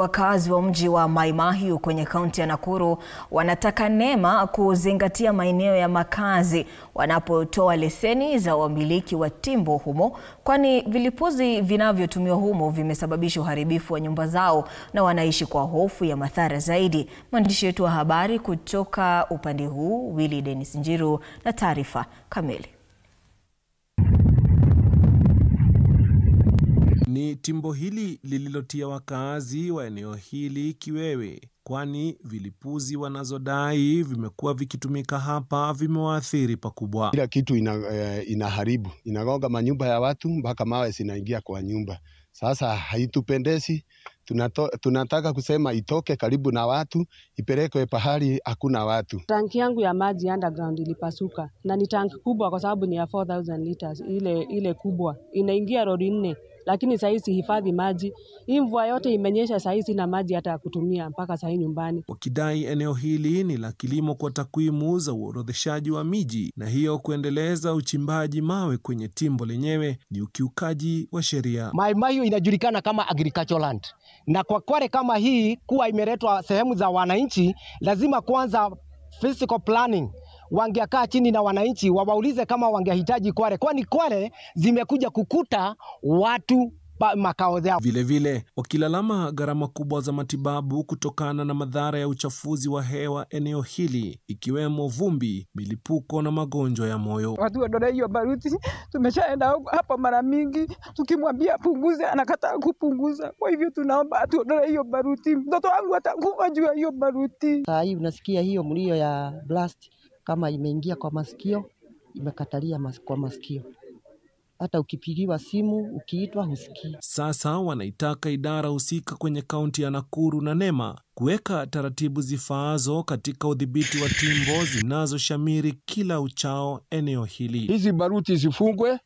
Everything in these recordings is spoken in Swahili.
Wakazi wa mji wa Mai Mahiu kwenye kaunti ya Nakuru wanataka NEMA kuzingatia maeneo ya makazi wanapotoa leseni za wamiliki wa timbo humo, kwani vilipuzi vinavyotumiwa humo vimesababisha uharibifu wa nyumba zao na wanaishi kwa hofu ya madhara zaidi. Mwandishi wetu wa habari kutoka upande huu Willy Dennis Njiru na taarifa kamili. Ni timbo hili lililotia wakazi wa eneo hili kiwewe, kwani vilipuzi wanazodai vimekuwa vikitumika hapa vimewaathiri pakubwa. Kila kitu inaharibu, inagonga manyumba ya watu mpaka mawe zinaingia kwa nyumba. Sasa haitupendezi, tunataka kusema itoke karibu na watu, ipelekwe pahali hakuna watu. Tanki yangu ya maji underground ilipasuka, na ni tanki kubwa kwa sababu ni ya 4000 liters, ile kubwa inaingia lori 4. Lakini sasa hizi hifadhi maji. Hii mvua yote imenyesha, sasa hizi na maji hata kutumia mpaka sasa nyumbani. Wakidai eneo hili ni la kilimo kwa takwimu za uorodheshaji wa miji, na hiyo kuendeleza uchimbaji mawe kwenye timbo lenyewe ni ukiukaji wa sheria. Mai Mahiu inajulikana kama agricultural land. Na kwa kware kama hii kuwa imeletwa sehemu za wananchi, lazima kwanza physical planning wangekaa chini na wananchi wawaulize kama wangehitaji kware, kwani kware zimekuja kukuta watu makao yao. Vile wakilalama gharama kubwa za matibabu kutokana na madhara ya uchafuzi wa hewa eneo hili, ikiwemo vumbi, milipuko na magonjwa ya moyo. Watu wadoda hiyo baruti, tumeshaenda hapa mara mingi, tukimwambia punguze anakataa kupunguza. Kwa hivyo tunaomba atuondoe hiyo baruti. Mtoto wangu atakufa juu ya hiyo baruti. Saa hii unasikia hiyo mlio ya blast kama imeingia kwa masikio, imekatalia kwa masikio. Hata ukipigiwa simu, ukiitwa husikii. Sasa wanaitaka idara husika kwenye kaunti ya Nakuru na NEMA kuweka taratibu zifaazo katika udhibiti wa timbo zinazoshamiri kila uchao eneo hili. Hizi baruti zifungwe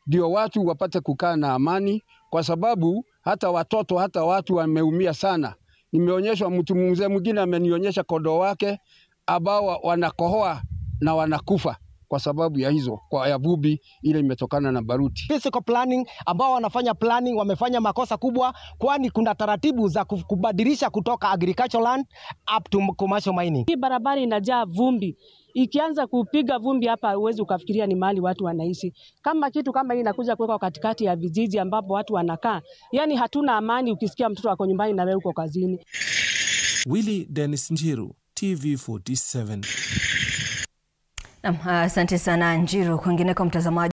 ndio watu wapate kukaa na amani, kwa sababu hata watoto hata watu wameumia sana. Nimeonyeshwa mtu mzee mwingine amenionyesha kondoo wake ambao wanakohoa na wanakufa kwa sababu ya hizo ya vumbi ile imetokana na baruti. Physical planning ambao wanafanya planning wamefanya makosa kubwa, kwani kuna taratibu za kubadilisha kutoka agricultural land up to commercial mining. Hii barabara inajaa vumbi. Ikianza kupiga vumbi hapa uwezi ukafikiria ni mahali watu wanaishi. Kama kitu kama hii inakuja kuwekwa katikati ya vijiji ambapo watu wanakaa, yani hatuna amani ukisikia mtoto wako nyumbani na wewe uko kazini. Willy Dennis Njiru, TV47. Asante sana Njiru. Kwingineko mtazamaji